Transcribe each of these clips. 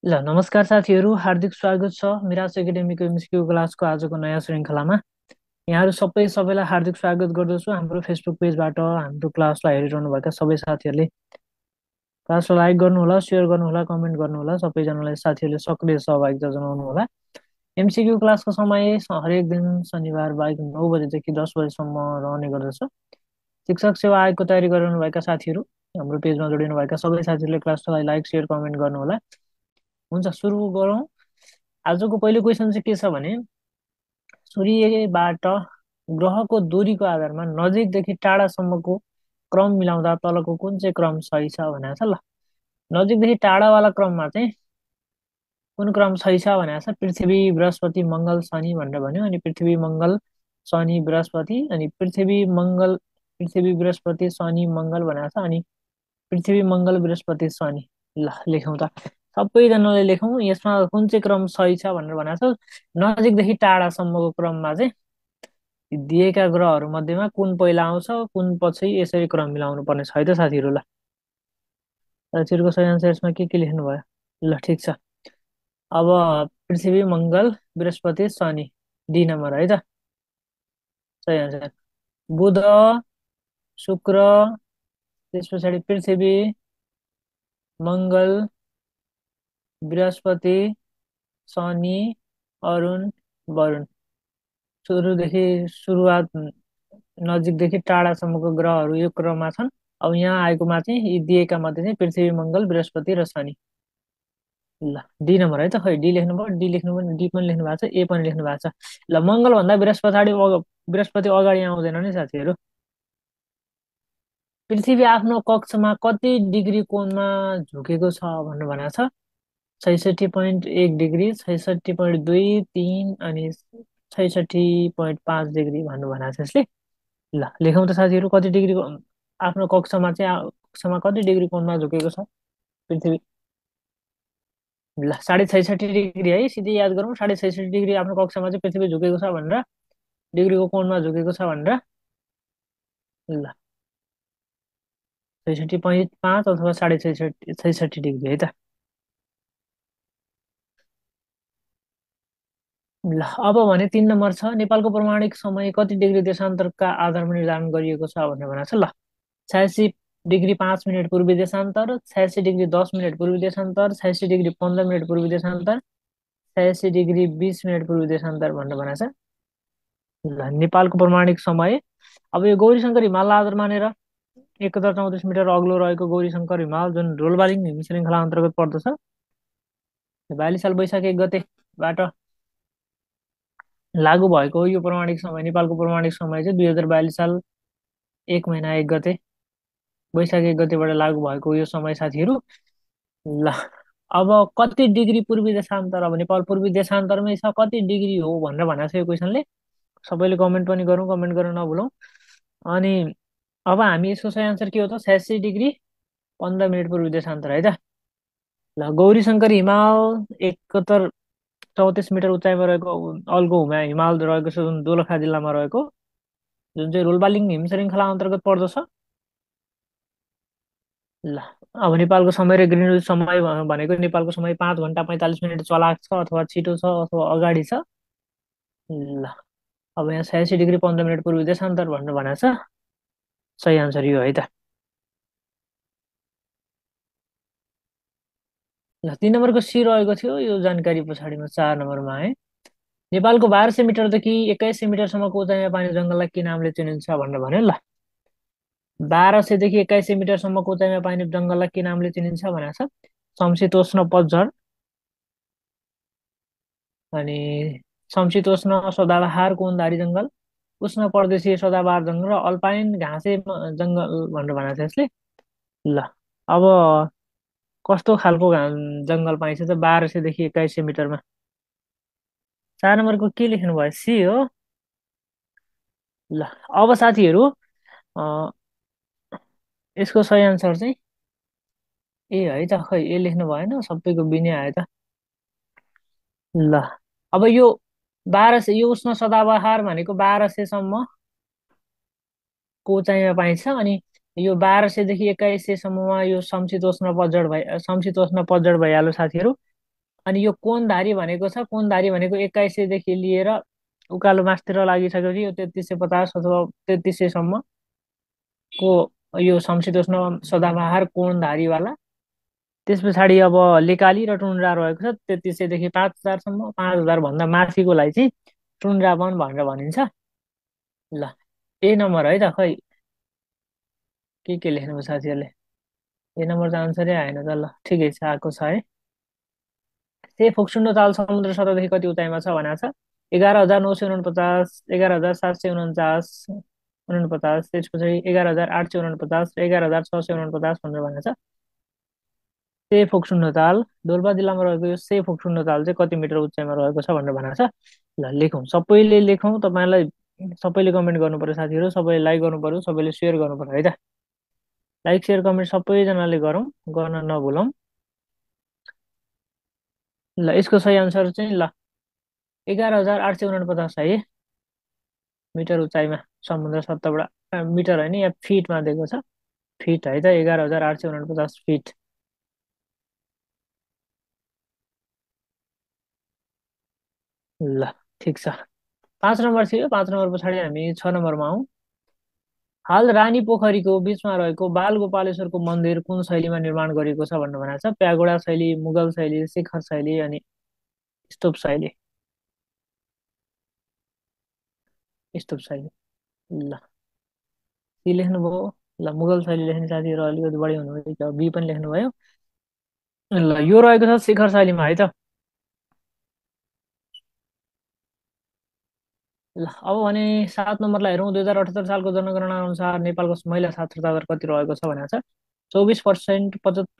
ल नमस्कार साथीहरू, हार्दिक स्वागत छ मिराज एकाडेमीको एमसिक्यू क्लासको आजको नयाँ श्रृङ्खलामा। यहाँहरू सबैलाई हार्दिक स्वागत गर्दछु। हाम्रो फेसबुक पेजबाट हाम्रो क्लासलाई हेरिरहनुभएका सबै साथीहरूले क्लासलाई लाइक गर्नुहोला, सेयर गर्नुहोला, कमेन्ट गर्नुहोला। सबैजनालाई साथीहरूले सक्रिय सहभागिता जनाउनुहोला। एमसिक्यू क्लासको समय हरेक दिन शनिबार बाहेक 9 बजेदेखि 10 बजेसम्म रहने गर्दछ। शिक्षक सेवा आयोगको तयारी गरिरहनुभएका साथीहरू, हाम्रो पेजमा जोडिनुभएका सबै साथीहरूले क्लासलाई लाइक सेयर कमेन्ट गर्नुहोला। हुन्छ, सुरु गरौँ। आजको पहिलो क्वेसन चाहिँ के छ भने, सूर्यबाट ग्रहको दूरीको आधारमा नजिकदेखि टाढासम्मको क्रम मिलाउँदा तलको कुन चाहिँ क्रम सही छ भनेको छ। ल, नजिकदेखि टाढावाला क्रममा चाहिँ कुन क्रम सही छ भनेको छ। पृथ्वी, बृहस्पति, मङ्गल, शनि भनेर भन्यो। अनि पृथ्वी, मङ्गल, शनि, बृहस्पति, अनि पृथ्वी, मङ्गल, पृथ्वी, बृहस्पति, शनि, मङ्गल भनेको छ। अनि पृथ्वी, मङ्गल, बृहस्पति, शनि। ल, लेखौँ त, सबैजनाले लेखौँ। यसमा कुन चाहिँ क्रम सही छ भनेर भनेको छ। नजिकदेखि टाढासम्मको क्रममा चाहिँ दिएका ग्रहहरू मध्येमा कुन पहिला आउँछ, कुन पछि, यसरी क्रम मिलाउनु पर्ने छ है त साथीहरू। ल, साथीहरूको सही आन्सर यसमा के लेख्नु भयो? ल, ठिक छ। अब पृथ्वी, मङ्गल, बृहस्पति, शनि, डी नम्बर है त सही आन्सर। बुध, शुक्र, त्यस पछाडि पृथ्वी, मङ्गल, बृहस्पति, शनि, अरुण, वरुण। सुरुवात नजिकदेखि टाढासम्मको ग्रहहरू यो क्रममा छन्। अब यहाँ आएकोमा चाहिँ यी दिएका मध्ये चाहिँ पृथ्वी, मङ्गल, बृहस्पति र शनि। ल, डी नम्बर है त। खै डी लेख्नु भयो, डी लेख्नु पनि, डी पनि लेख्नु भएको छ, ए पनि लेख्नु भएको छ। ल, मङ्गल भन्दा बृहस्पति अगाडि आउँदैन नि साथीहरू। पृथ्वी आफ्नो कक्षमा कति डिग्री कोणमा झुकेको छ भनेर भनेको छ। 66.1 डिग्री, 66.2, 3 अनि 66.5 डिग्री भन्नु भनेको छ यसले। ल, लेखौँ त साथीहरू, कति डिग्री आफ्नो कक्षमा चाहिँ कक्षमा कति डिग्री कोणमा झुकेको छ पृथ्वी। ल, 66.5 डिग्री है, सिधै याद गरौँ। 66.5 डिग्री आफ्नो कक्षमा चाहिँ पृथ्वी झुकेको छ भनेर, डिग्रीको कोणमा झुकेको छ भनेर। ल, 66.5 अथवा 66.5 डिग्री है त। ल, अब भने 3 नम्बर छ। नेपालको प्रमाणिक समय कति डिग्री देशान्तरका आधारमा निर्धारण गरिएको छ भनेर भनेको छ। ल, 86 डिग्री 5 मिनट पूर्वी देशान्तर, 86 डिग्री 10 मिनट पूर्वी देशान्तर, 86 डिग्री 15 मिनट पूर्वी देशान्तर, 86 डिग्री 20 मिनट पूर्वी देशान्तर भनेर भनेको छ। ल, नेपालको प्रमाणिक समय। अब यो गौरीशङ्कर हिमाल आधार मानेर 1034 मिटर अग्लो रहेको गौरीशङ्कर हिमाल, जुन रोलबालिङ हिम श्रृङ्खला अन्तर्गत पर्दछ, 42 साल वैशाख 1 गतेबाट लागू भएको यो प्रमाणिक समय, नेपालको प्रमाणिक समय चाहिँ 2042 साल 1 महिना 1 गते, वैशाख 1 गतेबाट लागू भएको यो समय साथीहरू। ल, अब कति डिग्री पूर्वी देशान्तर। अब नेपाल पूर्वी देशान्तरमै छ, कति डिग्री हो भनेर भनेको छ यो क्वेसनले। सबैले कमेन्ट पनि गरौँ, कमेन्ट गर्न नभुलौँ। अनि अब हामी यसको सही आन्सर के हो त, 86 डिग्री 15 मिनट पूर्वी देशान्तर है त। ल, गौरीशङ्कर हिमाल 7134 मिटर उचाइमा रहेको अल्गो हिमाल रहेको छ, जुन दोलखा जिल्लामा रहेको, जुन चाहिँ रोलबालिङ हिम श्रृङ्खला अन्तर्गत पर्दछ। ल, अब नेपालको समय र ग्रिनविच समय भनेको, नेपालको समय 5 घन्टा 45 मिनट चलाक छ अथवा छिटो छ अथवा अगाडि छ। ल, अब यहाँ 86 डिग्री 15 मिनट पूर्वी देशान्तर भनेर भनेको छ। सही आन्सर यो है त। ल, 3 नम्बरको सी रहेको थियो, यो जानकारी पछाडिमा 4 नम्बरमा है। नेपालको 1200 मिटरदेखि 2100 मिटरसम्मको उचाइमा पाइने जङ्गललाई के नामले चिनिन्छ भनेर भन्यो। ल, 1200 देखि 2100 मिटरसम्मको उचाइमा पाइने जङ्गललाई के नामले चिनिन्छ भनेको छ। समशीतोष्ण पतझर, अनि समशीतोष्ण सदाबहार कोणधारी जङ्गल, उष्ण प्रदेशीय सदाबहार जङ्गल र अल्पाइन घाँसे जङ्गल भनेर भनेको छ यसले। ल, अब कस्तो खालको जङ्गल पाइन्छ त 1200 देखि 2100 मिटरमा। 4 नम्बरको के लेख्नु भयो, सी हो। ल, अब साथीहरू अ, यसको सही आन्सर चाहिँ ए है त। खै ए लेख्नु भएन, सबैको बिने आयो त। ल, अब यो 1200, यो उष्ण सदाबहार भनेको 1200सम्मको उचाइमा पाइन्छ। अनि यो 1200 देखि 2100सम्ममा यो समशीतोष्ण पतझड भइहाल्यो साथीहरू। अनि यो कोणधारी भनेको छ, कोणधारी भनेको 2100 देखि लिएर उकालो मास्तिर लागिसकेपछि यो 3350 अथवा 3300 सम्मको यो समशीतोष्ण सदाबहार कोणधारीवाला। त्यस पछाडि अब लेकाली र टुन्ड्रा रहेको छ, 3300 देखि 5000 सम्म, 5000 भन्दा माथिकोलाई चाहिँ टुन्ड्रा वन भनेर भनिन्छ। ल, ए नम्बर है त, खै के लेख्नु साथीहरूले? ए नम्बर त आन्सरै आएन त। ल ठिकै छ, आएको छ है। त्यही फोक्सुन्डो ताल समुद्र सतहदेखि कति उचाइमा छ भनेको छ? 11,949, 11,749, 49, त्यस पछाडि 11,849 र 11,649 भनेर भनेको छ। से फोक्सुन्डो ताल डोल्पा जिल्लामा रहेको यो से फोक्सुन्डो ताल चाहिँ कति मिटर उचाइमा रहेको छ भनेर भनेको छ। ल लेखौँ, सबैले लेखौँ। तपाईँलाई सबैले कमेन्ट गर्नु पर्यो साथीहरू, सबैले लाइक गर्नु पर्यो, सबैले सेयर गर्नु पर्यो है त। लाइक सेयर कमेन्ट सबैजनाले गरौँ, गर्न नभुलौँ। ल यसको सही आन्सर चाहिँ ल 11,849 है, मिटर उचाइमा समुद्र सतहबाट। मिटर होइन, यहाँ फिटमा दिएको छ, फिट है त, 11,849 फिट। ल ठिक छ, 5 नम्बर थियो। 5 नम्बर पछाडि हामी 6 नम्बरमा आउँ। हाल रानी पोखरीको बिचमा रहेको बालगोपालेश्वरको मन्दिर कुन शैलीमा निर्माण गरिएको छ भनेर भनेको छ? प्यागोडा शैली, मुगल शैली, शिखर शैली अनि स्तूप शैली। स्तूप शैली। ल सी लेख्नुभयो। ल मुगल शैली लेख्ने साथीहरू अलिकति बढी हुनुभयो, बी पनि लेख्नुभयो। ल यो रहेको छ शिखर शैलीमा है त। ल अब भने 7 नम्बरलाई हेरौँ। 2078 सालको जनगणना अनुसार नेपालको महिला साक्षरता दर कति रहेको छ भनेको छ? 24%,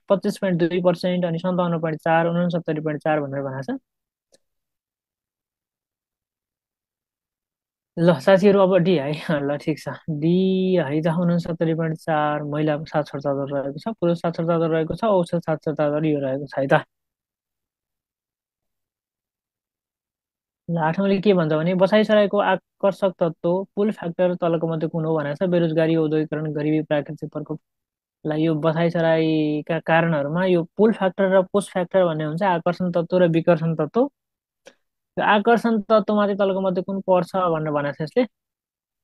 25.2% अनि 57.4, 69.4 भनेर भनेको छ। ल साथीहरू अब डी है। ल ठिक छ, डी है त, 69.4 महिला साक्षरता दर रहेको छ, पुरुष साक्षरता दर रहेको छ, औसत साक्षरता दर यो रहेको छ है त। ल 8औँले के भन्छ भने बसाइसराईको आकर्षक तत्त्व पुल फ्याक्टर तलको मध्ये कुन हो भनेको छ? बेरोजगारी, औद्योगिकरण, गरिबी, प्राकृतिक प्रकोप। ल यो बसाइसराईका कारणहरूमा यो पुल फ्याक्टर र पुस फ्याक्टर भन्ने हुन्छ, आकर्षण तत्त्व र विकर्षण तत्त्व। यो आकर्षण तत्त्वमा चाहिँ तलको मध्ये कुन पर्छ भनेर भनेको छ यसले?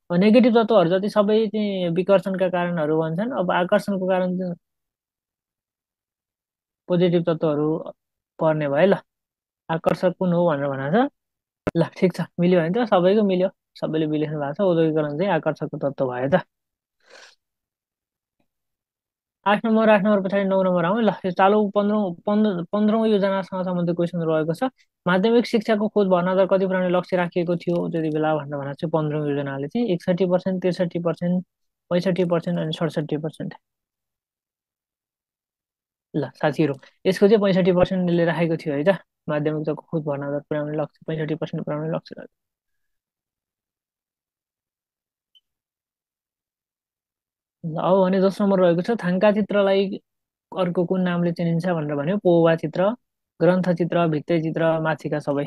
नेगेटिभ तत्त्वहरू जति सबै चाहिँ विकर्षणका कारणहरू भन्छन्। अब आकर्षणको कारण चाहिँ पोजिटिभ तत्त्वहरू पर्ने भयो। ल आकर्षक कुन हो भनेर भनेको छ। ल ठिक छ, मिल्यो भने त सबैको मिल्यो, सबैले बिलेख्नु भएको छ। औद्योगिकरण चाहिँ आकर्षकको तत्त्व भयो त। 8 नम्बर, 8 नम्बर पछाडि 9 नम्बर आउँ। ल यो चालु 15औँ योजनासँग सम्बन्धित क्वेसन रहेको छ। माध्यमिक शिक्षाको खोज भर्ना दर कति पुर्याउने लक्ष्य राखिएको थियो त्यति बेला भनेर भनेको छ? 15औँ योजनाले चाहिँ 61%, 63%, 65% अनि 67%। ल साथीहरू, यसको चाहिँ 65%ले राखेको थियो है त। माध्यमिक तहको खोज भर्ना दर पुर्याउने लक्ष्य 65% पुर्याउने लक्ष्य। अब भने 10 नम्बर रहेको छ। थाङ्का चित्रलाई अर्को कुन नामले चिनिन्छ भनेर भन्यो? पौवा चित्र, ग्रन्थ चित्र, भित्ते चित्र, माथिका सबै।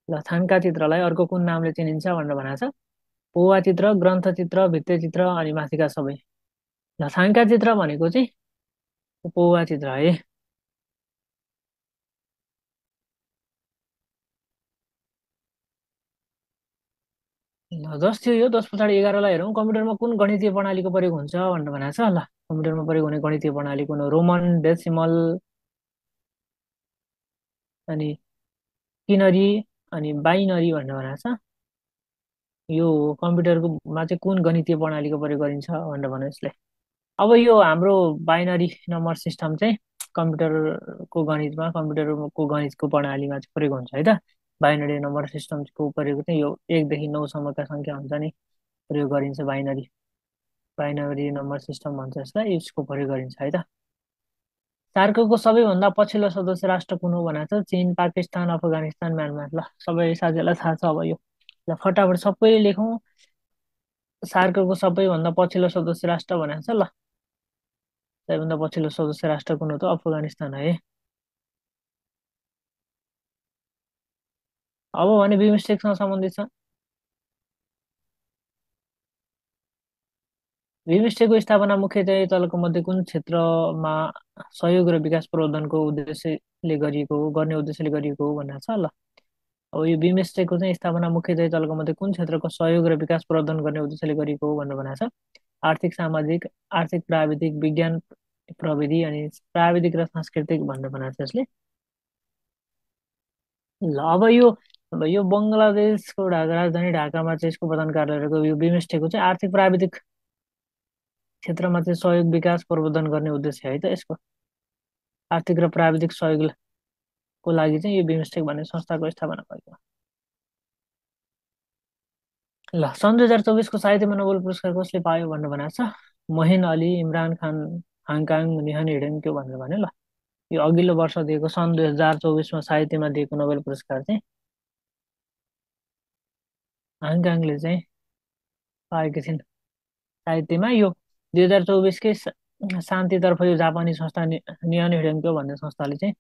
ल थाङ्का चित्रलाई अर्को कुन नामले चिनिन्छ भनेर भनेको छ? पौवा चित्र, ग्रन्थ चित्र, भित्ते चित्र अनि माथिका सबै। ल थाङ्का चित्र भनेको चाहिँ पौवा चित्र है। ल 10 थियो यो। 10 पछाडि 11लाई हेरौँ। कम्प्युटरमा कुन गणितीय प्रणालीको प्रयोग हुन्छ भनेर भनेको छ? ल कम्प्युटरमा प्रयोग हुने गणितीय प्रणाली कुन हो? रोमन, डेसिमल अनि किनरी अनि बाइनरी भनेर भनेको छ। यो कम्प्युटरकोमा चाहिँ कुन गणितीय प्रणालीको प्रयोग गरिन्छ भनेर भन्यो यसले? अब यो हाम्रो बाइनरी नम्बर सिस्टम चाहिँ कम्प्युटरको गणितमा, कम्प्युटरको गणितको प्रणालीमा चाहिँ प्रयोग हुन्छ है त। बाइनरी नम्बर सिस्टमको प्रयोग चाहिँ यो 1 देखि 9सम्मका सङ्ख्या हुन्छ नि प्रयोग गरिन्छ। बाइनरी बाइनरी नम्बर सिस्टम भन्छ यसलाई, यसको प्रयोग गरिन्छ है त। सार्कको सबैभन्दा पछिल्लो सदस्य राष्ट्र कुन हो भनेको छ? चीन, पाकिस्तान, अफगानिस्तान, म्यानमार। ल सबै साथीहरूलाई थाहा छ अब यो। ल फटाफट सबैले लेखौँ। सार्कको सबैभन्दा पछिल्लो सदस्य राष्ट्र भनेको छ। ल सबैभन्दा पछिल्लो सदस्य राष्ट्र कुन हो त? अफगानिस्तान है। अब भने बिमस्टेकसँग सम्बन्धित छ। भीमस्टेकको स्थापना मुख्यतया तलको मध्ये कुन क्षेत्रमा सहयोग र विकास प्रवर्धनको उद्देश्यले गरिएको हो गर्ने उद्देश्यले गरिएको हो भनेको छ ल। अब यो बिमस्टेकको चाहिँ स्थापना मुख्यतया तलको मध्ये कुन क्षेत्रको सहयोग र विकास प्रवर्धन गर्ने उद्देश्यले गरिएको हो भनेर भनेको छ। आर्थिक सामाजिक आर्थिक प्राविधिक विज्ञान प्रविधि अनि प्राविधिक र सांस्कृतिक भनेर भनेको छ यसले। ल अब यो बङ्गलादेशको राजधानी ढाकामा चाहिँ यसको प्रधान कार्यालय रहेको यो बिमस्टेकको चाहिँ आर्थिक प्राविधिक क्षेत्रमा चाहिँ सहयोग विकास प्रवर्धन गर्ने उद्देश्य है त यसको। आर्थिक र प्राविधिक सहयोगको लागि चाहिँ यो बिमस्टेक भन्ने संस्थाको स्थापना भएको। ल सन् 2024को साहित्यमा नोबेल पुरस्कार कसले पायो भनेर भनेको छ। मोहिन अली, इमरान खान, हाङकाङ, निहान हिडेन्क्यो भनेर भन्यो ल। यो अघिल्लो वर्ष दिएको सन् 2024मा साहित्यमा दिएको नोबेल पुरस्कार चाहिँ हाङकाङले चाहिँ पाएकी थिइन् साहित्यमा। यो 2024कै शान्तितर्फ यो जापानी संस्था निहान हिडेन्क्यो भन्ने संस्थाले चाहिँ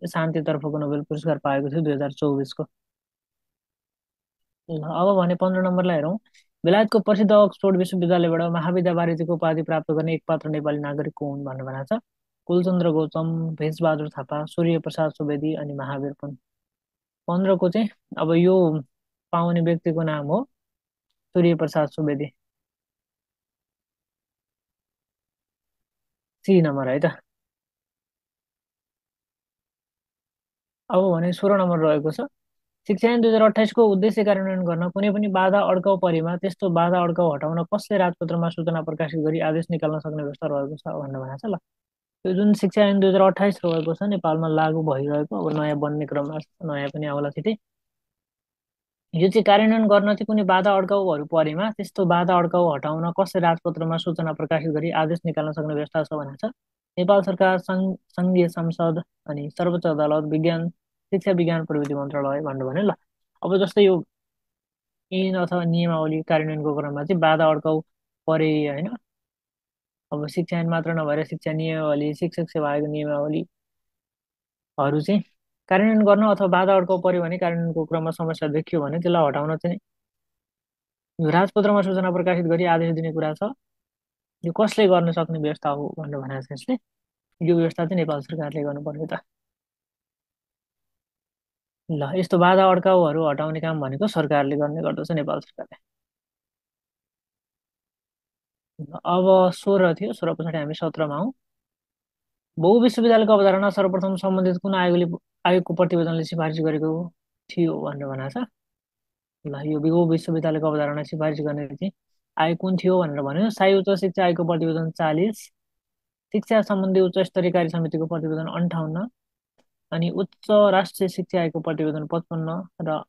शान्तितर्फको नोबेल पुरस्कार पाएको थियो 2024को। अब भने 15 नम्बरलाई हेरौँ। बेलायतको प्रसिद्ध अक्सफोर्ड विश्वविद्यालयबाट महाविद्या वारिधिको उपाधि प्राप्त गर्ने एक पात्र नेपाली नागरिक को हुन् भनेर भनेको छ। कुलचन्द्र गौतम, भेषबहादुर थापा, सूर्य प्रसाद सुवेदी अनि महावीर पुन। 15को चाहिँ अब यो पाउने व्यक्तिको नाम हो सूर्य प्रसाद सुवेदी। सी नम्बर है त। अब भने 16 नम्बर रहेको छ। शिक्षा ऐन 2028को उद्देश्य कार्यान्वयन गर्न कुनै पनि बाधा अड्काउ परेमा त्यस्तो बाधा अड्काउ हटाउन कसले राजपत्रमा सूचना प्रकाशित गरी आदेश निकाल्न सक्ने व्यवस्था रहेको छ भनेर भनेको छ ल। यो जुन शिक्षा ऐन 2028 रहेको छ नेपालमा लागू भइरहेको, अब नयाँ बन्ने क्रममा नयाँ पनि आउला छिटै। यो चाहिँ कार्यान्वयन गर्न चाहिँ कुनै बाधा अड्काउहरू परेमा त्यस्तो बाधा अड्काउ हटाउन कसले राजपत्रमा सूचना प्रकाशित गरी आदेश निकाल्न सक्ने व्यवस्था छ भनेको छ। नेपाल सरकार, सङ्घीय संसद अनि सर्वोच्च अदालत, विज्ञान शिक्षा विज्ञान प्रविधि मन्त्रालय भनेर भन्यो ल। अब जस्तै यो ऐन अथवा नियमावली कार्यान्वयनको क्रममा चाहिँ बाधा अड्काउ परे होइन, अब शिक्षा ऐन मात्र नभएर शिक्षा नियमावली, शिक्षक सेवा आयोगको नियमावलीहरू चाहिँ कार्यान्वयन गर्न अथवा बाधा अड्काउ पर्यो भने कार्यान्वयनको क्रममा समस्या देखियो भने त्यसलाई हटाउन चाहिँ यो राजपत्रमा सूचना प्रकाशित गरी आदेश दिने कुरा छ। यो कसले गर्न सक्ने व्यवस्था हो भनेर भनेको छ यसले। यो व्यवस्था चाहिँ नेपाल सरकारले गर्नुपर्ने त। ल यस्तो बाधा अड्काउहरू हटाउने काम भनेको सरकारले गर्ने गर्दछ, नेपाल सरकारले। अब 16 थियो, 16 पछाडि हामी 17मा हौँ। बहु विश्वविद्यालयको अवधारणा सर्वप्रथम सम्बन्धित कुन आयोगको प्रतिवेदनले सिफारिस गरेको थियो भनेर भनेको छ। ल यो बहु विश्वविद्यालयको अवधारणा सिफारिस गर्ने चाहिँ आयोग कुन थियो भनेर भन्यो। साई उच्च शिक्षा आयोगको प्रतिवेदन 40, शिक्षा सम्बन्धी उच्च स्तरीय कार्य समितिको प्रतिवेदन 58 अनि उच्च राष्ट्रिय शिक्षा आयोगको प्रतिवेदन 55 र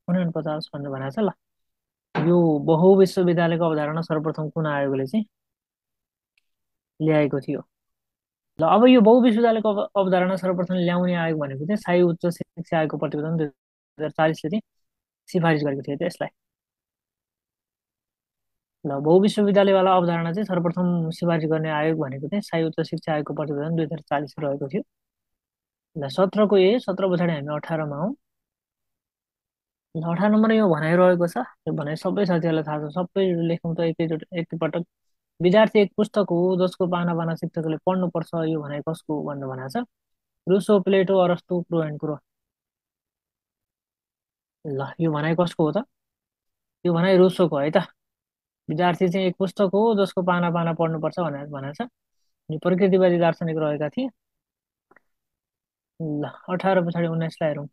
49 भनेर भनेको छ ल। यो बहु विश्वविद्यालयको अवधारणा सर्वप्रथम कुन आयोगले चाहिँ ल्याएको थियो। ल अब यो बहु विश्वविद्यालयको अवधारणा सर्वप्रथम ल्याउने आयोग भनेको चाहिँ साई उच्च शिक्षा आयोगको प्रतिवेदन 2040ले चाहिँ सिफारिस गरेको थियो त्यसलाई। ल बहु विश्वविद्यालयवाला अवधारणा चाहिँ सर्वप्रथम सिफारिस गर्ने आयोग भनेको चाहिँ साई उच्च शिक्षा आयोगको प्रतिवेदन 2040 रहेको थियो। ल 17को 17 पछाडि हामी 18मा हौँ। 18 नम्बर यो भनाइ रहेको छ। यो भनाइ सबै साथीहरूलाई थाहा छ, सबै लेखौँ त एकैपटक। विद्यार्थी एक पुस्तक हो जसको पाना पाना शिक्षकले पढ्नुपर्छ, यो भनाइ कसको हो भनेर भनेको छ। रुसो, प्लेटो, अरस्तु, क्रो एन्ड क्रो। ल यो भनाइ कसको हो त। यो भनाइ रुसोको है त। विद्यार्थी चाहिँ एक पुस्तक हो जसको पाना पाना पढ्नुपर्छ भनेर भनेको छ। यो प्रकृतिवादी दार्शनिक रहेका थिए। ल 18 पछाडि 19लाई हेरौँ।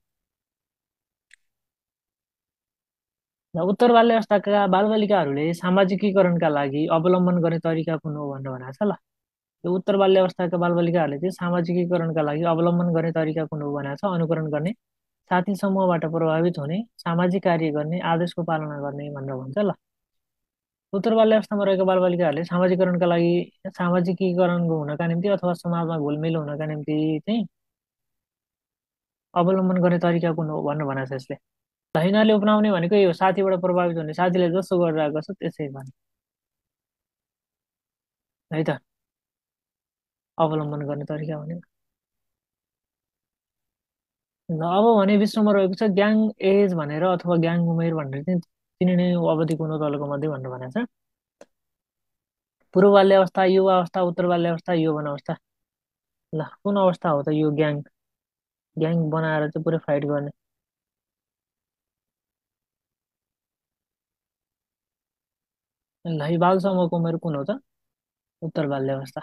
र उत्तर बाल्य अवस्थाका बालबालिकाहरूले सामाजिकीकरणका लागि अवलम्बन गर्ने तरिका कुन हो भनेर भनेको छ ल। यो उत्तर बाल्य अवस्थाका बालबालिकाहरूले चाहिँ सामाजिकीकरणका लागि अवलम्बन गर्ने तरिका कुन हो भनेको छ। अनुकरण गर्ने, साथी समूहबाट प्रभावित हुने, सामाजिक कार्य गर्ने, आदेशको पालना गर्ने भनेर भन्छ ल। उत्तर बाल्य अवस्थामा रहेका बालबालिकाहरूले सामाजिकीकरण हुनका निम्ति अथवा समाजमा घुलमिल हुनका निम्ति चाहिँ अवलम्बन गर्ने तरिका कुन हो भनेर भनेको छ यसले। ल यिनीहरूले अपनाउने भनेको यो साथीबाट प्रभावित हुने, साथीले जसो गरिरहेको छ त्यसै भने है त अवलम्बन गर्ने तरिका भनेको। ल अब भने विश्वमा रहेको छ ग्याङ एज भनेर अथवा ग्याङ उमेर भनेर चाहिँ चिनिने अवधि कुन हो तलको मध्ये भनेर भनेको छ। पूर्व बाल्य अवस्था, युवा अवस्था, उत्तर बाल्य अवस्था, यौवन अवस्था। ल कुन अवस्था हो त यो ग्याङ ग्याङ बनाएर चाहिँ पुरै फाइट गर्ने? ल यो बाल समूहको उमेर कुन हो त? उत्तर बाल्य अवस्था।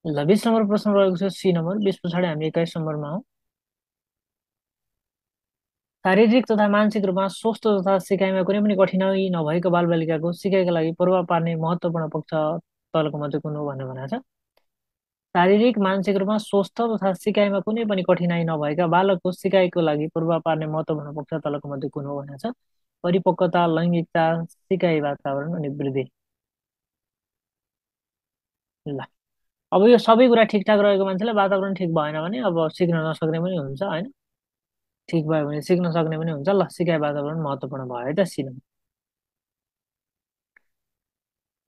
ल 20 नम्बर प्रश्न रहेको छ सी नम्बर, 20 पछाडि हामी 21 नम्बरमा हौ। शारीरिक तथा मानसिक रूपमा स्वस्थ तथा सिकाइमा कुनै पनि कठिनाइ नभएको बालबालिकाको सिकाइका लागि प्रभाव पार्ने महत्त्वपूर्ण पक्ष तलको मध्ये कुन हो भनेर भनेको छ। शारीरिक मानसिक रूपमा स्वस्थ तथा सिकाइमा कुनै पनि कठिनाइ नभएका बालकको सिकाइको लागि प्रभाव पार्ने महत्त्वपूर्ण पक्ष तलको मध्ये कुन हो भनेको छ। परिपक्वता, लैङ्गिकता, सिकाइ वातावरण अनि वृद्धि। ल अब यो सबै कुरा ठिकठाक रहेको मान्छेलाई वातावरण ठिक भएन भने अब सिक्न नसक्ने पनि हुन्छ होइन। ठिक भयो भने सिक्न सक्ने पनि हुन्छ। ल सिकाइ वातावरण महत्त्वपूर्ण भयो है त सिन।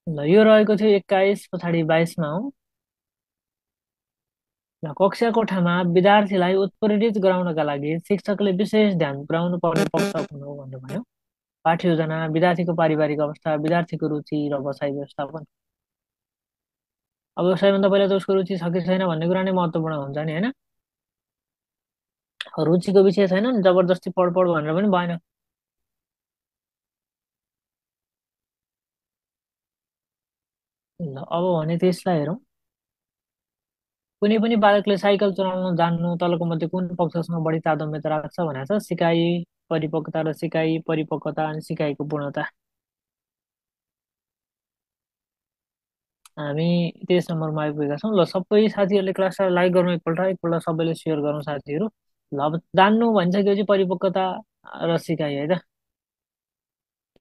ल यो रहेको थियो 21 पछाडि 22मा हो। ल कक्षा कोठामा विद्यार्थीलाई उत्प्रेरित गराउनका लागि शिक्षकले विशेष ध्यान पुर्याउनु पर्ने पक्ष कुन हो भन्ने भयो। पाठ्य योजना, विद्यार्थीको पारिवारिक अवस्था, विद्यार्थीको रुचि र बसाइ व्यवस्थापन। अब सबैभन्दा पहिला त उसको रुचि छ कि छैन भन्ने कुरा नै महत्त्वपूर्ण हुन्छ नि होइन। रुचिको विषय छैन नि जबरजस्ती पढ पढ भनेर पनि भएन। ल अब भने त्यसलाई हेरौँ। कुनै पनि बालकले साइकल चलाउन जान्नु तलको मध्ये कुन पक्षसँग बढी तादम्यता राख्छ भनेको छ। सिकाइ, परिपक्वता र सिकाइ, परिपक्वता अनि सिकाइको पूर्णता। हामी 23 नम्बरमा आइपुगेका छौँ। ल सबै साथीहरूले क्लासलाई लाइक गर्नु एकपल्ट एकपल्ट सबैले सेयर गरौँ साथीहरू। ल अब जान्नु भनिसकेपछि परिपक्वता र सिकाइ है त।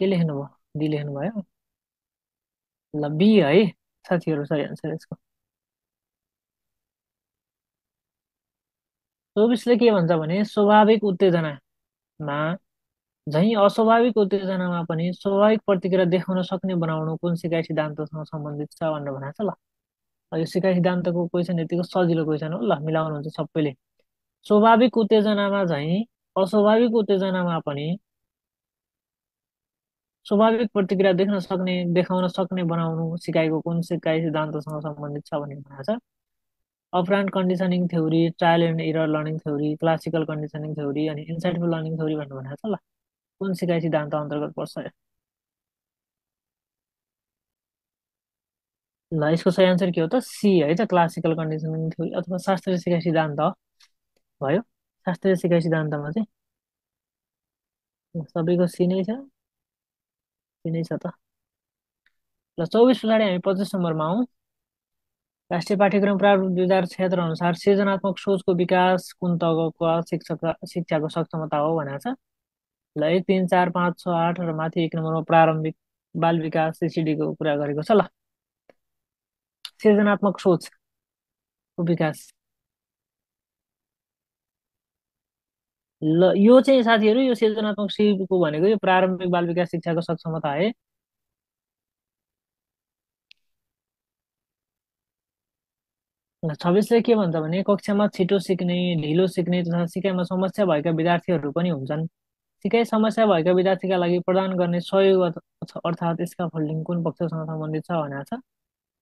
के लेख्नुभयो? डी लेख्नुभयो। ल बी है साथीहरू सही आन्सर यसको। 24ले के भन्छ भने स्वाभाविक उत्तेजनामा झैँ अस्वाभाविक उत्तेजनामा पनि स्वाभाविक प्रतिक्रिया देखाउन सक्ने बनाउनु कुन सिकाइ सिद्धान्तसँग सम्बन्धित छ भनेर भनेको छ। ल यो सिकाइ सिद्धान्तको क्वेसन यतिको सजिलो क्वेसन हो। ल मिलाउनुहुन्छ सबैले। स्वाभाविक उत्तेजनामा झैँ अस्वाभाविक उत्तेजनामा पनि स्वाभाविक प्रतिक्रिया देखाउन सक्ने बनाउनु सिकाइको कुन सिकाइ सिद्धान्तसँग सम्बन्धित छ भन्ने भनेको छ। Operant conditioning theory, trial and error learning theory, classical conditioning theory अनि इन्साइटफुल लर्निङ थ्योरी भनेर भनेको छ। ल कुन सिकाइ सिद्धान्त अन्तर्गत पर्छ यो? ल यसको सही आन्सर के हो त? सी है त क्लासिकल कन्डिसनिङ थ्योरी अथवा शास्त्रीय सिकाइ सिद्धान्त भयो। शास्त्रीय सिकाइ सिद्धान्तमा चाहिँ सबैको सी नै छ। सी नै छ त। ल 24 पछाडि हामी 25 नम्बरमा हौँ। राष्ट्रिय पाठ्यक्रम प्रारूप 2076 अनुसार सृजनात्मक सोचको विकास कुन तहका शिक्षाको सक्षमता हो भनेको छ। ल 1 3 4 5 6 8 र माथि 1 नम्बरमा प्रारम्भिक बाल विकास सिसिडीको कुरा गरेको छ। ल सृजनात्मक सोचको विकास। ल यो चाहिँ साथीहरू यो सृजनात्मक सिपको भनेको यो प्रारम्भिक बाल विकास शिक्षाको सक्षमता है। ल 26ले के भन्छ भने कक्षामा छिटो सिक्ने, ढिलो सिक्ने तथा सिकाइमा समस्या भएका विद्यार्थीहरू पनि हुन्छन्। सिकाइ समस्या भएका विद्यार्थीका लागि प्रदान गर्ने सहयोग अर्थात् स्काफोल्डिङ कुन पक्षसँग सम्बन्धित छ भनेको छ।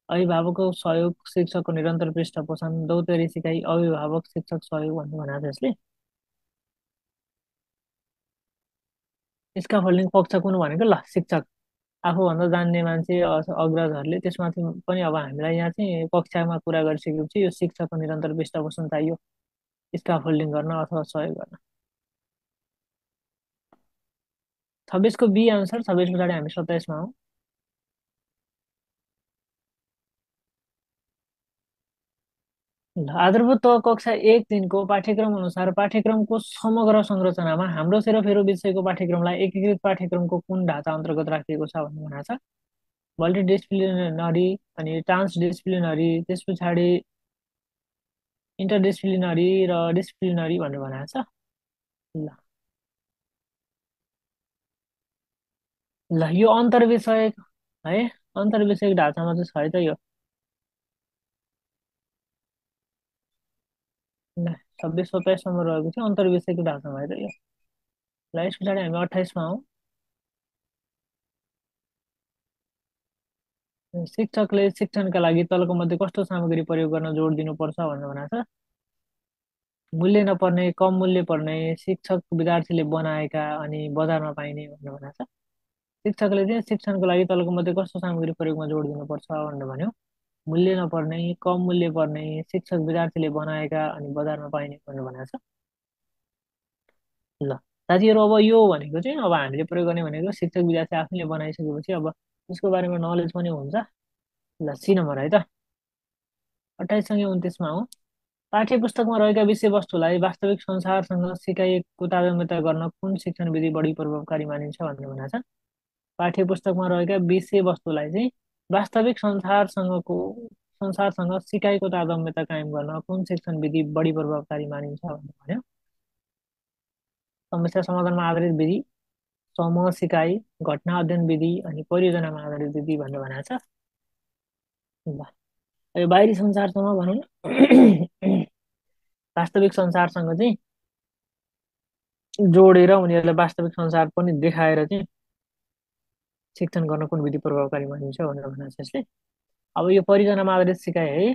अभिभावकको सहयोग, शिक्षकको निरन्तर पृष्ठपोषण, दौतेरी सिकाइ, अभिभावक शिक्षक सहयोग भन्ने भनेको छ यसले। स्काफोल्डिङ पक्ष कुन भनेको ल शिक्षक आफूभन्दा जान्ने मान्छे अग्रजहरूले त्यसमाथि पनि अब हामीलाई यहाँ चाहिँ कक्षामा कुरा गरिसकेपछि यो शिक्षकको निरन्तर पृष्ठपोषण चाहियो स्काफोल्डिङ गर्न अथवा सहयोग गर्न। 26को बी आन्सर। 26 पछाडि हामी 27मा हौँ। ल आधारभूत तह कक्षा 1 3को पाठ्यक्रम अनुसार पाठ्यक्रमको समग्र संरचनामा हाम्रो सेरोफेरो विषयको पाठ्यक्रमलाई एकीकृत पाठ्यक्रमको कुन ढाँचा अन्तर्गत राखिएको छ भन्ने भनेको छ। मल्टिडिसिप्लिनरी अनि ट्रान्सडिसिप्लिनरी त्यस पछाडि इन्टरडिसिप्लिनरी र डिसिप्लिनरी भनेर भनेको छ। ल ल यो अन्तर्विषयक है अन्तर्विषयक ढाँचामा चाहिँ छ है त यो। ल 26 27 नम्बर रहेको थियो अन्तर्विषयको ढाँचामा है त यो। ल यस पछाडि हामी 28मा हौँ। शिक्षकले शिक्षणका लागि तलको मध्ये कस्तो सामग्री प्रयोग गर्न जोड दिनुपर्छ भनेर भनेको छ। मूल्य नपर्ने, कम मूल्य पर्ने, शिक्षक विद्यार्थीले बनाएका अनि बजारमा पाइने भनेर भनेको छ। शिक्षकले चाहिँ शिक्षणको लागि तलको मध्ये कस्तो सामग्री प्रयोगमा जोड दिनुपर्छ भनेर भन्यो। मूल्य नपर्ने, कम मूल्य पर्ने, शिक्षक विद्यार्थीले बनाएका अनि बजारमा पाइने भनेर भनेको छ। ल साथीहरू, अब यो भनेको चाहिँ अब हामीले प्रयोग गर्ने भनेको शिक्षक विद्यार्थी आफैले बनाइसकेपछि अब त्यसको बारेमा नलेज पनि हुन्छ। ल सी नम्बर है त, 28सँगै 29मा हो। पाठ्य पुस्तकमा रहेका विषयवस्तुलाई वास्तविक संसारसँग सिकाइएको तादात्म्यता गर्न कुन शिक्षण विधि बढी प्रभावकारी मानिन्छ भनेर भनेको छ। पाठ्य पुस्तकमा रहेका विषयवस्तुलाई चाहिँ वास्तविक संसारसँग सिकाइको तादात्म्यता कायम गर्न कुन शिक्षण विधि बढी प्रभावकारी मानिन्छ भनेर भन्यो। समस्या समाधानमा आधारित विधि, समूह सिकाइ, घटना अध्ययन विधि अनि परियोजनामा आधारित विधि भनेर भनेको छ। ल यो बाहिरी संसारसँग भनौँ न वास्तविक संसारसँग चाहिँ जोडेर उनीहरूलाई वास्तविक संसार पनि देखाएर चाहिँ शिक्षण गर्न कुन विधि प्रभावकारी मानिन्छ भनेर भनेको छ यसले। अब यो परियोजनामा आधारित सिकाइ है,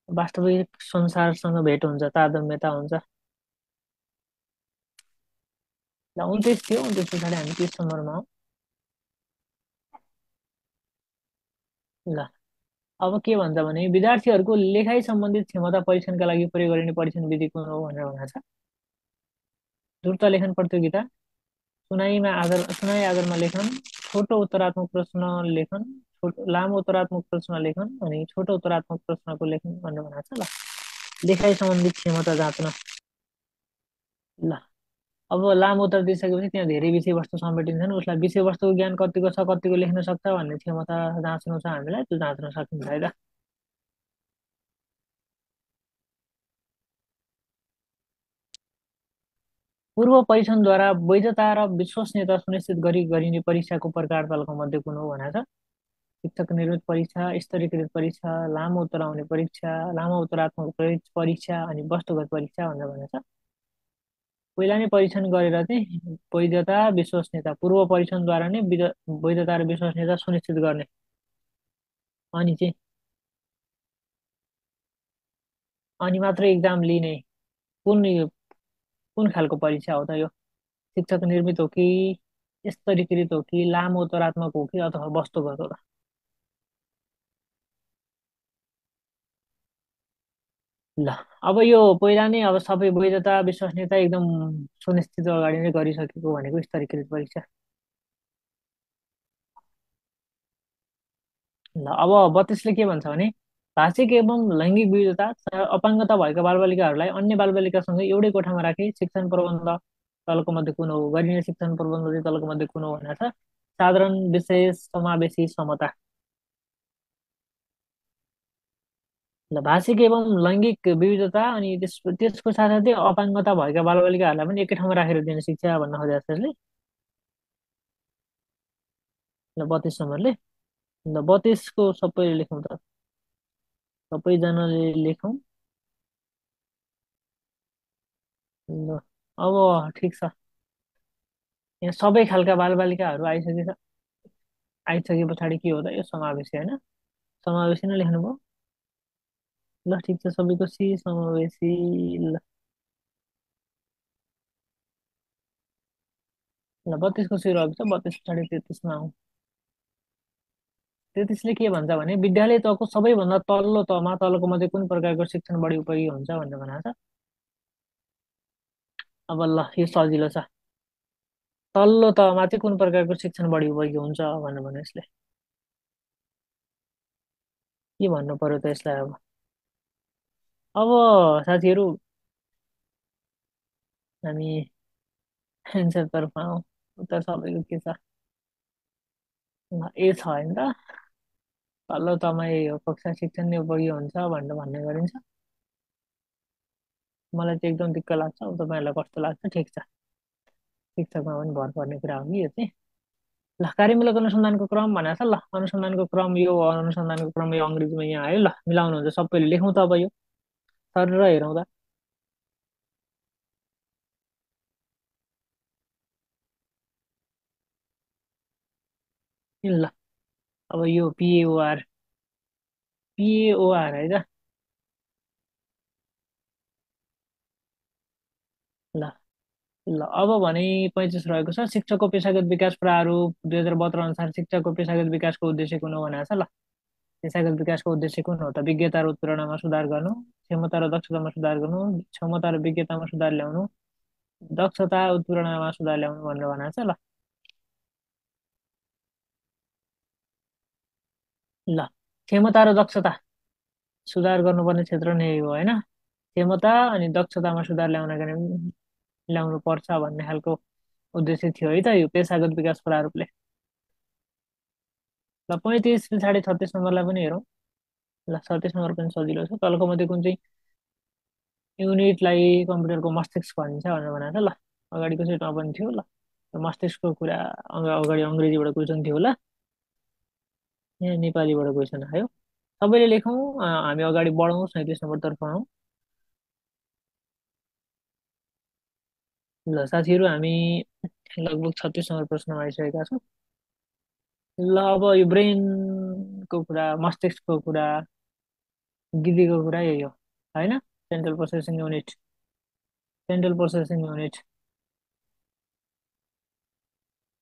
वास्तविक संसारसँग भेट हुन्छ, तारतम्यता हुन्छ। ल 29 थियो, 29 पछाडि हामी 30 नम्बरमा हौ। ल अब के भन्छ भने विद्यार्थीहरूको लेखाइ सम्बन्धित क्षमता परीक्षणका लागि प्रयोग गरिने परीक्षण विधि कुन हो भनेर भनेको छ। द्रुत लेखन प्रतियोगिता, सुनाइ आधारमा लेखन, छोटो उत्तरात्मक प्रश्न लेखन, लामो उत्तरात्मक प्रश्न लेखन अनि छोटो उत्तरात्मक प्रश्नको लेखन भनेर भनेको छ। ल लेखाइ सम्बन्धी क्षमता जाँच्न। ल अब लामो उत्तर दिइसकेपछि त्यहाँ धेरै विषयवस्तु समेटिन्छन्, उसलाई विषयवस्तुको ज्ञान कतिको छ, कतिको लेख्न सक्छ भन्ने क्षमता जाँच्नु छ हामीलाई, त्यो जाँच्न सकिन्छ है त। पूर्व परीक्षणद्वारा वैधता र विश्वसनीयता सुनिश्चित गरी गरिने परीक्षाको प्रकार तलको मध्ये कुन हो भनेको छ। शिक्षक निर्मित परीक्षा, स्तरीकृत परीक्षा, लामो उत्तर आउने परीक्षा, लामो उत्तरात्मक परीक्षा अनि वस्तुगत परीक्षा भनेर भनेको छ। पहिला नै परीक्षण गरेर चाहिँ वैधता विश्वसनीयता, पूर्व परीक्षणद्वारा नै वैधता र विश्वसनीयता सुनिश्चित गर्ने। अनि चाहिँ अनि मात्रै इक्जाम लिने कुन कुन खालको परीक्षा हो त यो? शिक्षक निर्मित हो कि, स्तरीकृत हो कि, लामो उत्तरात्मक हो कि अथवा वस्तुगत हो त? ल अब यो पहिला नै अब सबै वैधता विश्वसनीयता एकदम सुनिश्चित अगाडि नै गरिसकेको भनेको स्तरीकृत परीक्षा। ल अब 32ले के भन्छ भने भाषिक एवं लैङ्गिक विविधता अपाङ्गता भएका बालबालिकाहरूलाई अन्य बालबालिकासँग एउटै कोठामा राखी शिक्षण प्रबन्ध तलको मध्ये कुन हो गरिने शिक्षण प्रबन्ध चाहिँ तलको मध्ये कुन हो भनेको छ। साधारण विशेष समावेशी समता। ल भाषिक एवं लैङ्गिक विविधता अनि त्यसको साथसाथै अपाङ्गता भएका बालबालिकाहरूलाई पनि एकै ठाउँमा राखेर दिने शिक्षा भन्न खोजेको छ यसले। ल 32 नम्बरले, ल 32को सबैले लेखौँ त, सबैजनाले लेखौँ। ल अब ठिक छ, यहाँ सबै खालका बालबालिकाहरू आइसके पछाडि के हो त, यो समावेशी होइन, समावेशी नै लेख्नुभयो। ल ठिक छ, सबैको सी समावेशी। ल 32को सी रहेको छ, 32 पछाडि 33मा आउँ। 33ले के भन्छ भने विद्यालय तहको सबैभन्दा तल्लो तहमा तलको मध्ये कुन प्रकारको शिक्षण बढी उपयोगी हुन्छ भनेर भनेको छ। अब ल यो सजिलो छ, तल्लो तहमा चाहिँ कुन प्रकारको शिक्षण बढी उपयोगी हुन्छ भनेर भने यसले के भन्नु पर्यो त यसलाई। अब साथीहरू हामी एन्सर तर्फ आउँ। उत्तर सबैको के छ? ए छ होइन त, तल्लो तहमा यही हो, कक्षा शिक्षण नै उपयोगी हुन्छ भनेर भन्ने गरिन्छ। मलाई चाहिँ एकदम दिक्क लाग्छ, अब तपाईँहरूलाई कस्तो लाग्छ? ठिक छ, शिक्षकमा पनि भर पर्ने कुरा हो कि यो चाहिँ। ल कार्यमूलक अनुसन्धानको क्रम भनेको छ। ल अनुसन्धानको क्रम यो अनुसन्धानको क्रम यो अङ्ग्रेजीमा यहाँ आयो। ल मिलाउनुहुन्छ सबैले, लेखौँ त अब यो सर र हेरौँ त। ल अब यो पिएओआर, पिएओआर है त। ल ल अब भने 35 रहेको छ, शिक्षकको पेशागत विकास प्रारूप 2072 अनुसार शिक्षकको पेशागत विकासको उद्देश्य कुन हो भनेको छ। ल पेशागत विकासको उद्देश्य कुन हो त? विज्ञता र उत्प्रेरणामा सुधार गर्नु, क्षमता र दक्षतामा सुधार गर्नु, क्षमता र विज्ञतामा सुधार ल्याउनु, दक्षता उत्प्रेरणामा सुधार ल्याउनु भनेर भनेको छ। ल ल क्षमता र दक्षता सुधार गर्नुपर्ने क्षेत्र नै हो होइन। क्षमता अनि दक्षतामा सुधार ल्याउनका निम्ति ल्याउनु पर्छ भन्ने खालको उद्देश्य थियो है त यो पेशागत विकास प्रारूपले। ल 35 पछाडि 36 नम्बरलाई पनि हेरौँ। ल 36 नम्बर पनि सजिलो छ। तलको मध्ये कुन चाहिँ युनिटलाई कम्प्युटरको मस्तिष्क भनिन्छ भनेर भनेको छ। ल अगाडिको सेटमा पनि थियो। ल मस्तिष्कको कुरा अगाडि अङ्ग्रेजीबाट क्वेसन थियो। ल यहाँ नेपालीबाट क्वेसन आयो। सबैले लेखौँ, हामी अगाडि बढौँ, 37 नम्बरतर्फ आउँ। ल साथीहरू, हामी लगभग 36 नम्बर प्रश्नमा आइसकेका छौँ। ल अब यो ब्रेनको कुरा, मस्तिष्कको कुरा, गिदीको कुरा यही हो होइन। Central processing unit, central processing unit.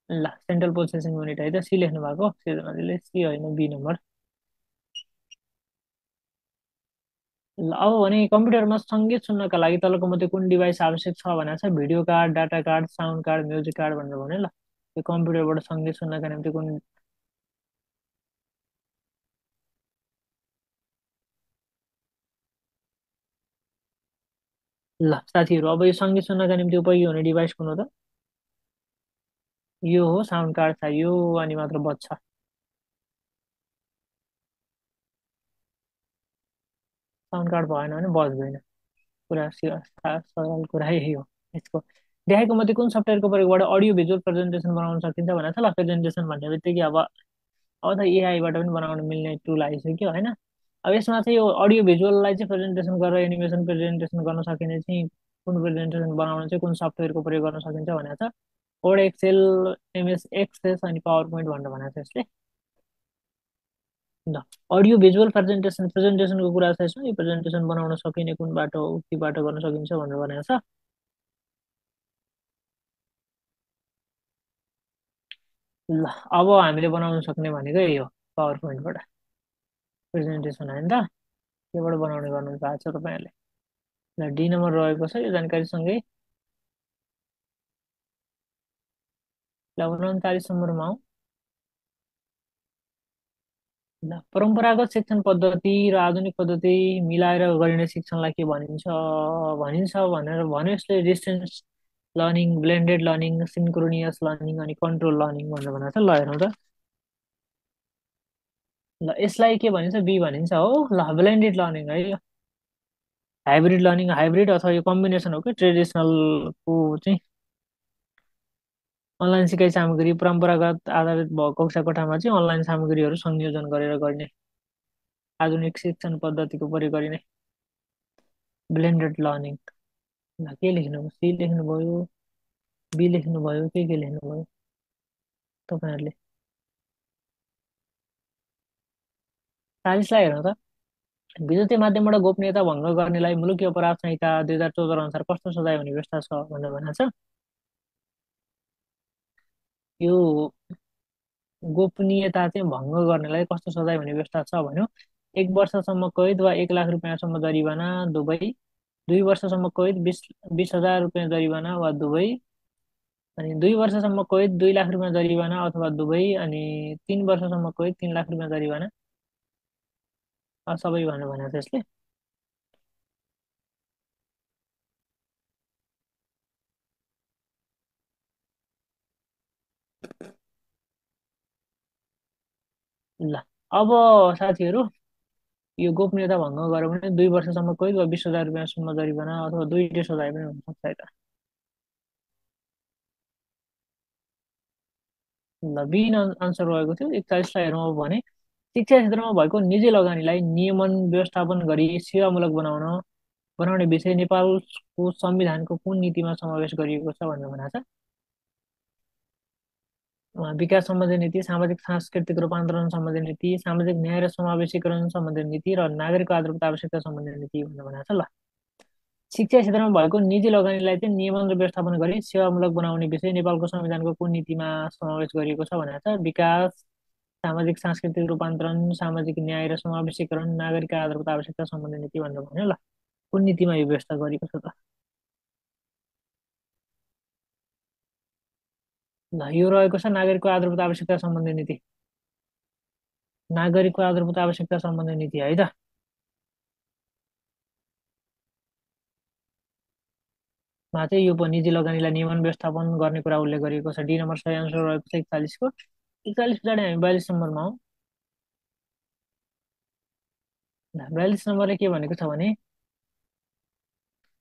ल सेन्ट्रल प्रोसेसिङ युनिट है त, सी लेख्नु भएको सिर्जनाजीले, सी होइन बी नम्बर। ल अब भने कम्प्युटरमा सङ्गीत सुन्नका लागि तलको मध्ये कुन डिभाइस आवश्यक छ भनेको छ। Video card, data card, sound card, music card भनेर भन्यो। ल यो कम्प्युटरबाट सङ्गीत सुन्नका निम्ति कुन। ल साथीहरू, अब यो सङ्गीत सुन्नका निम्ति उपयोगी हुने डिभाइस कुन हो त? यो हो साउन्ड कार्ड चाहियो अनि मात्र बज्छ। साउन्ड कार्ड भएन भने बज्दैन। कुरा सरल कुरा यही हो यसको। देखाएको मध्ये कुन सफ्टवेयरको प्रयोगबाट अडियो भिजुअल प्रेजेन्टेसन बनाउन सकिन्छ भनेको छ। ल प्रेजेन्टेसन भन्ने बित्तिकै अब त एआईबाट पनि बनाउन मिल्ने टुल आइसक्यो होइन। अब यसमा चाहिँ यो अडियो भिजुअललाई चाहिँ प्रेजेन्टेसन गरेर एनिमेसन प्रेजेन्टेसन गर्न सकिने चाहिँ कुन प्रेजेन्टेसन बनाउन चाहिँ कुन सफ्टवेयरको प्रयोग गर्न सकिन्छ भनेको छ। वर्ड, एक्सेल, एमएस एक्सेस अनि पावर पोइन्ट भनेर भनेको छ यसले। ल अडियो भिजुअल प्रेजेन्टेसन, प्रेजेन्टेसनको कुरा छ यसमा। यो प्रेजेन्टेसन बनाउन सकिने कुन बाटो हो, के बाटो गर्न सकिन्छ भनेर भनेको छ। ल अब हामीले बनाउन सक्ने भनेको यही हो, पावर पोइन्टबाट प्रेजेन्टेसन होइन त। केबाट बनाउने गर्नु भएको छ तपाईँहरूले। ल डी नम्बर रहेको छ यो जानकारीसँगै। ल 39 नम्बरमा आउँ। ल परम्परागत शिक्षण पद्धति र आधुनिक पद्धति मिलाएर गरिने शिक्षणलाई के भनिन्छ भनिन्छ भनेर भन्यो यसले। Distance learning, blended learning, synchronous learning अनि कन्ट्रोल लर्निङ भनेर भनेको छ। ल हेरौँ त। ल यसलाई के भनिन्छ? बी भनिन्छ हो। ल ब्लेन्डेड लर्निङ है यो। हाइब्रिड लर्निङ, हाइब्रिड अथवा यो कम्बिनेसन हो कि ट्रेडिसनलको चाहिँ अनलाइन सिकाइ सामग्री परम्परागत आधारित भएको कक्षा कोठामा चाहिँ अनलाइन सामग्रीहरू संयोजन गरेर गर्ने आधुनिक शिक्षण पद्धतिको प्रयोग गरिने ब्लेन्डेड लर्निङ। ल के लेख्नुभयो? सी लेख्नुभयो, बी लेख्नुभयो, के लेख्नुभयो तपाईँहरूले? 40लाई हेर्नु त। विद्युतीय माध्यमबाट गोपनीयता भङ्ग गर्नेलाई मुलुकी अपराध संहिता 2074 अनुसार कस्तो सजाय हुने व्यवस्था छ भनेर भनेको छ। यो गोपनीयता चाहिँ भङ्ग गर्नेलाई कस्तो सजाय हुने व्यवस्था छ भन्यो। 1 वर्षसम्म कैद वा 1 लाख रुपियाँसम्म जरिवाना दुवै, 2 वर्षसम्म कैद 20,000 रुपियाँ जरिवाना वा दुवै, अनि 2 वर्षसम्म कैद 2 लाख रुपियाँ जरिवाना अथवा दुवै, अनि 3 वर्षसम्म कैद 3 लाख रुपियाँ जरिवाना सबै भनेर भनेको छ यसले। ल अब साथीहरू, यो गोपनीयता भङ्ग गर्यो भने 2 वर्षसम्म कैद वा 20,000 रुपियाँसम्म जरिवाना अथवा दुईटै सजाय पनि हुनसक्छ है त। ल बी आन्सर रहेको थियो। 41लाई हेरौँ अब भने शिक्षा क्षेत्रमा भएको निजी लगानीलाई नियमन व्यवस्थापन गरी सेवामूलक बनाउने विषय नेपालको संविधानको कुन नीतिमा समावेश गरिएको छ भनेर भनेको छ। विकास सम्बन्धी नीति, सामाजिक सांस्कृतिक रूपान्तरण सम्बन्धी नीति, सामाजिक न्याय र समावेशीकरण सम्बन्धी नीति र नागरिक आधारभूत आवश्यकता सम्बन्धी नीति भनेर भनेको छ ल। शिक्षा क्षेत्रमा भएको निजी लगानीलाई चाहिँ नियमन र व्यवस्थापन गरी सेवामूलक बनाउने विषय नेपालको संविधानको कुन नीतिमा समावेश गरिएको छ भनेको छ? विकास, सामाजिक सांस्कृतिक रूपान्तरण, सामाजिक न्याय र समावेशीकरण, नागरिक आधारभूत आवश्यकता सम्बन्धी नीति भनेर भन्यो ल। कुन नीतिमा यो व्यवस्था गरिएको छ त? ल, यो रहेको छ नागरिकको आधारभूत आवश्यकता सम्बन्धी नीति। नागरिकको आधारभूत आवश्यकता सम्बन्धी नीति है त। मा चाहिँ यो निजी लगानीलाई नियमन व्यवस्थापन गर्ने कुरा उल्लेख गरिएको छ। डी नम्बर सही आन्सर रहेको छ 41 को। 41 पछाडि हामी 42 नम्बरमा हौ। 42 नम्बरले के भनेको छ भने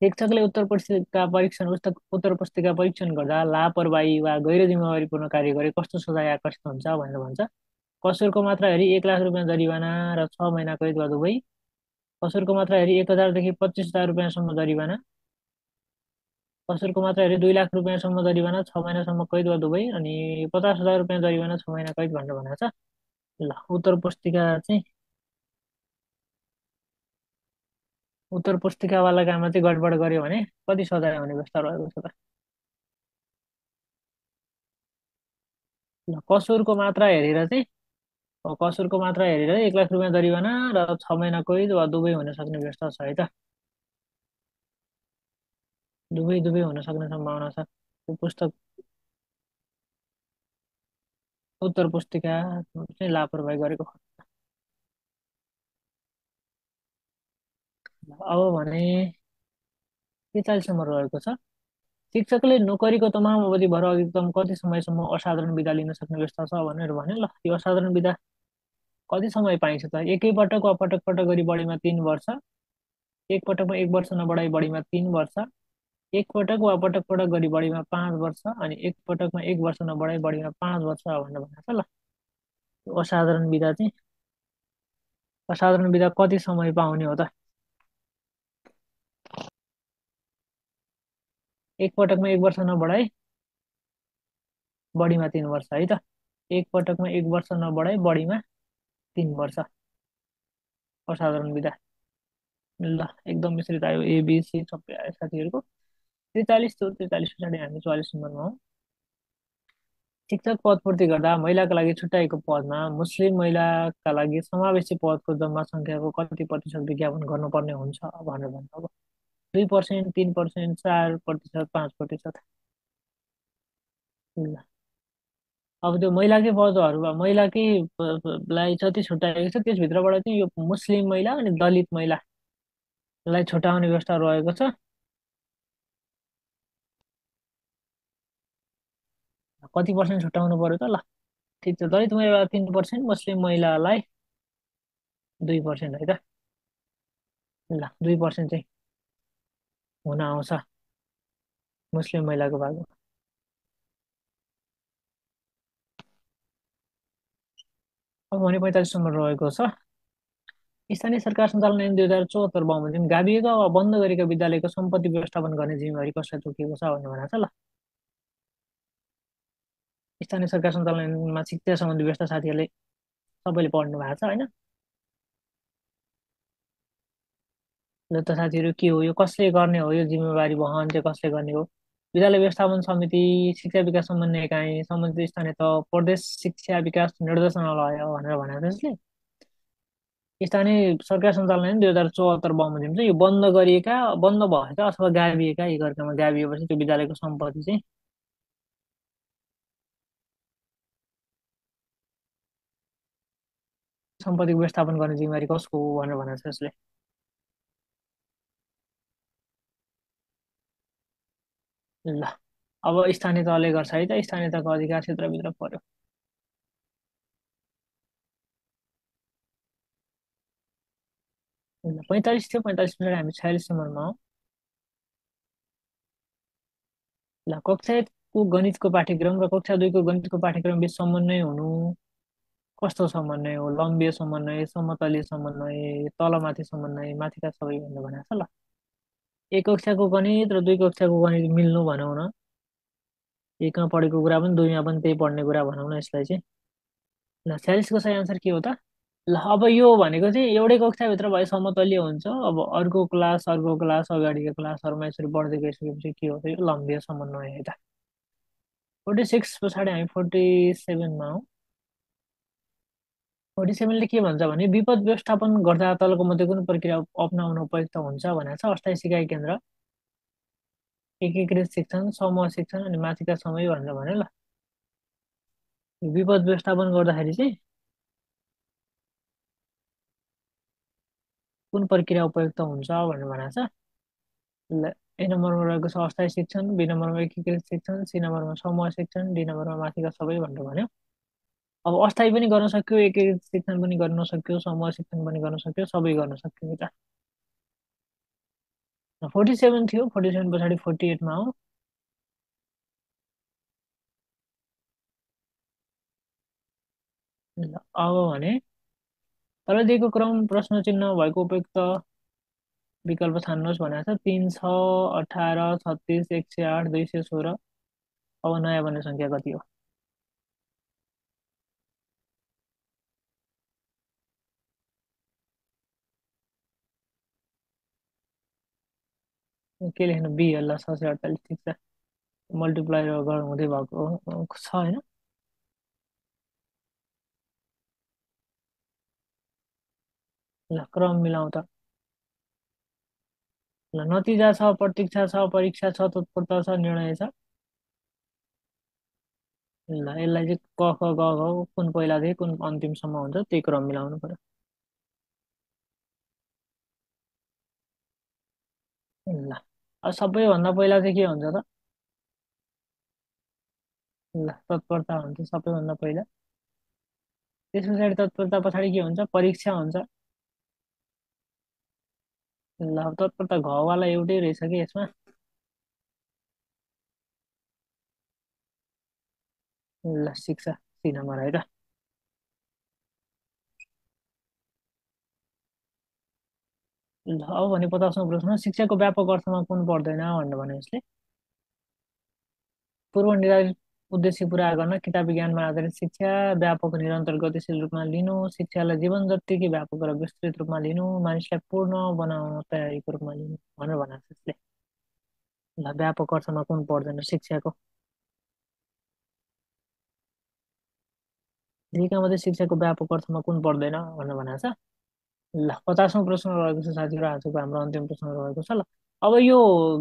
शिक्षकले उत्तर पुस्तिका परीक्षण गर्दा लापरवाही वा गैर जिम्मेवारीपूर्ण कार्य गरे कस्तो सजाय आकर्षित हुन्छ भनेर भन्छ। कसुरको मात्रा हेरी 1 लाख रुपियाँ जरिवाना र 6 महिना कैद वा दुवै। कसुरको मात्रा हेरी 1,000 देखि 25,000 रुपियाँसम्म जरिवाना। कसुरको मात्रा हेरी 2 लाख रुपियाँसम्म जरिवाना, 6 महिनासम्म कैद वा दुवै, अनि 50,000 रुपियाँ जरिवाना, 6 महिना कैद भनेर भनेको छ। ल, उत्तर पुस्तिकावाला काममा चाहिँ गडबड गर्यो भने कति सजाय हुने व्यवस्था रहेको छ त? ल, कसुरको मात्रा हेरेर 1 लाख रुपियाँ जरिवाना र 6 महिना कैद वा दुवै हुन सक्ने व्यवस्था छ है त। दुवै दुवै हुन सक्ने सम्भावना छ। यो पुस्तक उत्तर पुस्तिका चाहिँ लापरवाही गरेको। अब भने 43 नम्बर रहेको छ। शिक्षकले नोकरीको तमाम अवधि भर अधिकतम कति समयसम्म असाधारण बिदा लिन सक्ने व्यवस्था छ भनेर भने ल। यो असाधारण बिदा कति समय पाइन्छ त? एकै पटक वा पटक पटक गरी बढीमा 3 वर्ष, एक पटकमा 1 वर्ष नबढाई बढीमा 3 वर्ष, एक पटक वा पटक पटक गरी बढीमा 5 वर्ष, अनि एक पटकमा 1 वर्ष नबढाई बढीमा 5 वर्ष भनेर भनेको छ ल। यो असाधारण बिदा कति समय पाउने हो त? एक पटकमा 1 वर्ष नबढाई बढीमा 3 वर्ष है त। एक पटकमा 1 वर्ष नबढाई बढीमा 3 वर्ष असाधारण विधा। ल, एकदम मिश्रित आयो, एबिसी सबै आयो साथीहरूको। 43 थियो, 43 पछाडि हामी 44 नम्बरमा हौ। शिक्षक पद पूर्ति गर्दा महिलाका लागि छुट्याएको पदमा मुस्लिम महिलाका लागि समावेशी पदको जम्मा सङ्ख्याको कति प्रतिशत विज्ञापन गर्नुपर्ने हुन्छ भनेर भन्नु अब। 2%, 3%, 4%, 5%। ल, अब त्यो महिलाकै पदहरू महिलाकै लाई जति छुट्याएको छ त्यसभित्रबाट चाहिँ यो मुस्लिम महिला अनि दलित महिलालाई छुट्याउने व्यवस्था रहेको छ। कति पर्सेन्ट छुट्याउनु पर्यो त? ल, ठिक छ। दलित महिलालाई 3%, मुस्लिम महिलालाई 2% है त। ल, 2% चाहिँ हुन आउँछ मुस्लिम महिलाको भागमा। अब भने 45 नम्बर रहेको छ। स्थानीय सरकार सञ्चालन ऐन 2074 बमोजिम गाभिएका वा बन्द गरेका विद्यालयको सम्पत्ति व्यवस्थापन गर्ने जिम्मेवारी कसलाई तोकिएको छ भन्ने भनेको छ ल। स्थानीय सरकार सञ्चालन ऐनमा शिक्षा सम्बन्धी व्यवस्था साथीहरूले सबैले पढ्नु भएको छ होइन? ल त साथीहरू, के हो यो, कसले गर्ने हो यो जिम्मेवारी वहन चाहिँ कसले गर्ने हो? विद्यालय व्यवस्थापन समिति, शिक्षा विकास समन्वय इकाइ, सम्बन्धित स्थानीय तह, प्रदेश शिक्षा विकास निर्देशनालय भनेर भनेको छ यसले। स्थानीय सरकार सञ्चालन ऐन 2074 बमोजिम चाहिँ यो बन्द भएका अथवा गाभिएका, एकअर्कामा गाभिएपछि त्यो विद्यालयको सम्पत्ति चाहिँ सम्पत्तिको व्यवस्थापन गर्ने जिम्मेवारी कसको हो भनेर भनेको छ यसले। ल, अब स्थानीय तहले गर्छ है त। स्थानीय तहको अधिकार क्षेत्रभित्र पर्यो। 45 थियो, 45 मिनट हामी 46 नम्बरमा हो। ल, कक्षा 1को गणितको पाठ्यक्रम र कक्षा 2को गणितको पाठ्यक्रम बिच समन्वय हुनु कस्तो समन्वय हो? लम्बीय समन्वय, समतलीय समन्वय, तलमाथि समन्वय, माथिका सबै भनेर भनेको छ ल। 1 कक्षाको गणित र 2 कक्षाको गणित मिल्नु भनौँ न। एकमा पढेको कुरा पनि दुईमा पनि त्यही पढ्ने कुरा भनौँ न यसलाई चाहिँ। ल 46 को सही आन्सर के हो त? ल अब यो भनेको चाहिँ एउटै कक्षाभित्र भए समतलीय हुन्छ। अब अर्को क्लास अगाडिको क्लासहरूमा यसरी बढ्दै गइसकेपछि के हो त? यो लम्बियो समन्वय है त। 46 पछाडि हामी 47मा हौ। 47ले के भन्छ भने विपद व्यवस्थापन गर्दा तलको मध्ये कुन प्रक्रिया अप्नाउन उपयुक्त हुन्छ भनेको छ। अस्थायी सिकाइ केन्द्र, एकीकृत शिक्षण, समूह शिक्षण अनि माथिका समय भनेर भन्यो ल। विपद व्यवस्थापन गर्दाखेरि चाहिँ कुन प्रक्रिया उपयुक्त हुन्छ भनेर भनेको छ। ल ए नम्बरमा रहेको छ अस्थायी शिक्षण, बी नम्बरमा एकीकृत शिक्षण, सी नम्बरमा समूह शिक्षण, डी नम्बरमा माथिका सबै भनेर भन्यो। अब अस्थायी पनि गर्न सक्यो, एकीकृत शिक्षण पनि गर्न सक्यो, समूह शिक्षण पनि गर्न सक्यो, सबै गर्न सक्यो त। 47 थियो, 47 पछाडि 48मा हो। ल अब भने तल दिएको क्रम प्रश्न चिन्ह भएको उपयुक्त विकल्प छान्नुहोस् भनेको छ। 3, 6, 18, 36, 108, 216। अब नयाँ बन्ने सङ्ख्या कति हो? के लेख्नु? बी ल 648 ठिक छ। मल्टिप्लाई हुँदै भएको छ होइन। ल क्रम मिलाउँ त। ल नतिजा छ, प्रतीक्षा छ, परीक्षा छ, तत्परता छ, निर्णय छ। ल यसलाई चाहिँ क ख ग घ कुन पहिलादेखि कुन अन्तिमसम्म हुन्छ त्यही क्रम मिलाउनु पर्यो। ल अब सबैभन्दा पहिला चाहिँ के हुन्छ त? ल तत्परता हुन्छ सबैभन्दा पहिला। त्यस पछाडि तत्परता पछाडि के हुन्छ? परीक्षा हुन्छ। ल अब तत्परता घवाला एउटै रहेछ कि यसमा। ल शिक्षा सी नम्बर है त। ल अब भने 50औं प्रश्न, शिक्षाको व्यापक अर्थमा कुन पर्दैन भनेर भने यसले। पूर्व निर्धारित उद्देश्य पुरा गर्न किताबी ज्ञानमा आधारित शिक्षा, व्यापक निरन्तर गतिशील रूपमा लिनु, शिक्षालाई जीवन जत्तिकै व्यापक र विस्तृत रूपमा लिनु, मानिसलाई पूर्ण बनाउन तयारीको रूपमा लिनु भनेर भनेको छ यसले। ल व्यापक अर्थमा कुन पर्दैन शिक्षाको? लेखा मध्ये शिक्षाको व्यापक अर्थमा कुन पर्दैन भनेर भनेको छ। ल 50औं प्रश्न रहेको छ साथीहरू, आजको हाम्रो अन्तिम प्रश्न रहेको छ। ल अब यो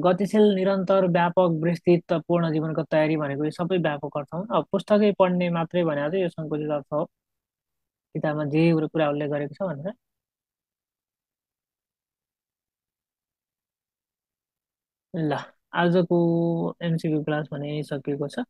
गतिशील निरन्तर व्यापक विस्तृत पूर्ण जीवनको तयारी भनेको यो सबै व्यापक अर्थ हो। अब पुस्तकै पढ्ने मात्रै भनेको चाहिँ यो सङ्कुचित अर्थ हो। किताबमा जे कुरा उल्लेख गरेको छ भनेर। ल आजको एमसिक्यू क्लास भने सकिएको छ।